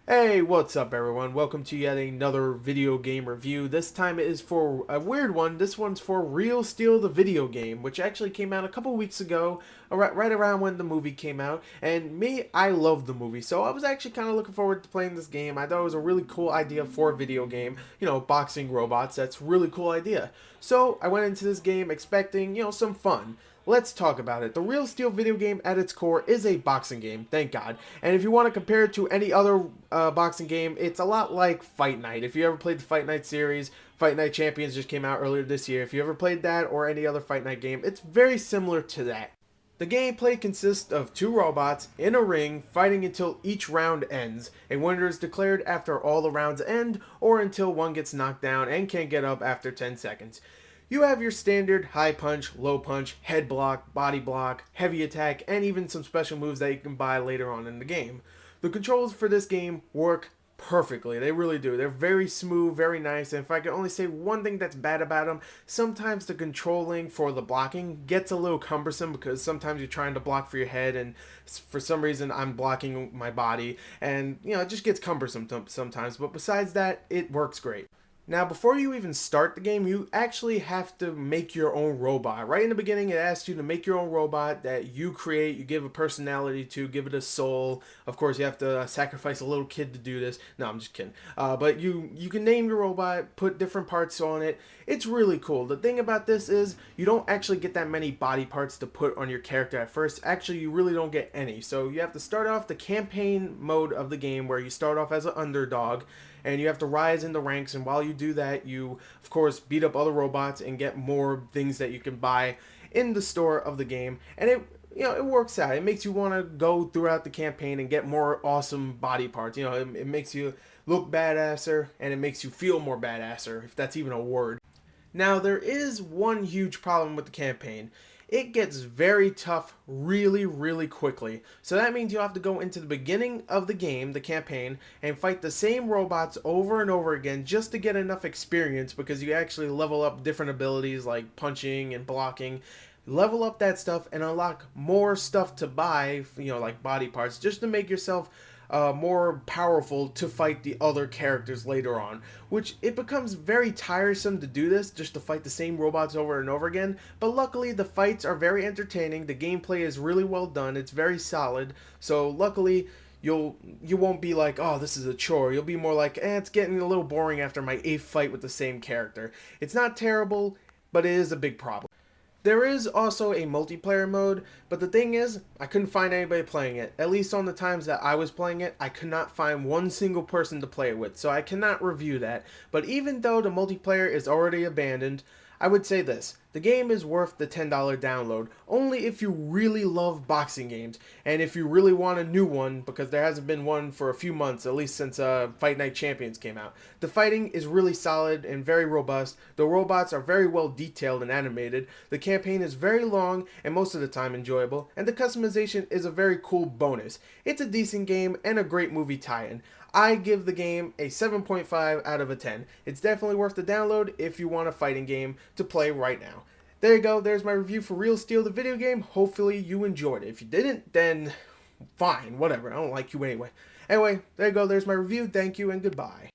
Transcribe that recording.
Hey, what's up everyone? Welcome to yet another video game review. This time it is for a weird one. This one's for Real Steel the video game, which actually came out a couple weeks ago, right around when the movie came out. And I love the movie, so I was actually kind of looking forward to playing this game. I thought it was a really cool idea for a video game. Boxing robots, that's a really cool idea. So I went into this game expecting, some fun. Let's talk about it. The Real Steel video game at its core is a boxing game, thank God. And if you want to compare it to any other boxing game, it's a lot like Fight Night. If you ever played the Fight Night series, Fight Night Champions just came out earlier this year. If you ever played that or any other Fight Night game, it's very similar to that. The gameplay consists of two robots in a ring fighting until each round ends. A winner is declared after all the rounds end or until one gets knocked down and can't get up after 10 seconds. You have your standard high punch, low punch, head block, heavy attack, and even some special moves that you can buy later on in the game. The controls for this game work perfectly. They really do. They're very smooth, very nice, and if I could only say one thing that's bad about them, sometimes the controlling for the blocking gets a little cumbersome because sometimes you're trying to block for your head and for some reason I'm blocking my body and it just gets cumbersome sometimes, but besides that, it works great. Now, before you even start the game, you actually have to make your own robot. Right in the beginning, it asks you to make your own robot that you create, you give a personality to, give it a soul. Of course, you have to sacrifice a little kid to do this. No, I'm just kidding. But you can name your robot, put different parts on it. It's really cool. The thing about this is you don't actually get that many body parts to put on your character at first. Actually, you really don't get any. So you have to start off the campaign mode of the game where you start off as an underdog and you have to rise in the ranks, and while you do that, you of course beat up other robots and get more things that you can buy in the store of the game. And it works out. It makes you want to go throughout the campaign and get more awesome body parts. It makes you look badasser and it makes you feel more badasser, if that's even a word. Now, there is one huge problem with the campaign. It gets very tough really, really quickly. So that means you have to go into the beginning of the game, the campaign, and fight the same robots over and over again just to get enough experience, because you actually level up different abilities like punching and blocking. Level up that stuff and unlock more stuff to buy, like body parts, just to make yourself more powerful to fight the other characters later on, which it becomes very tiresome to do this, just to fight the same robots over and over again. But luckily the fights are very entertaining, the gameplay is really well done, it's very solid, so luckily you won't be like, oh, this is a chore. You'll be more like, it's getting a little boring after my 8th fight with the same character. It's not terrible, but it is a big problem. There is also a multiplayer mode, but the thing is, I couldn't find anybody playing it. At least on the times that I was playing it, I could not find one single person to play it with, so I cannot review that. But even though the multiplayer is already abandoned, I would say this: the game is worth the $10 download, only if you really love boxing games, and if you really want a new one, because there hasn't been one for a few months, at least since Fight Night Champions came out. The fighting is really solid and very robust, the robots are very well detailed and animated, the campaign is very long and most of the time enjoyable, and the customization is a very cool bonus. It's a decent game and a great movie tie-in. I give the game a 7.5 out of a 10. It's definitely worth the download if you want a fighting game to play right now. There you go, there's my review for Real Steel the video game. Hopefully you enjoyed it. If you didn't, then fine, whatever. I don't like you anyway. Anyway, there you go, there's my review. Thank you and goodbye.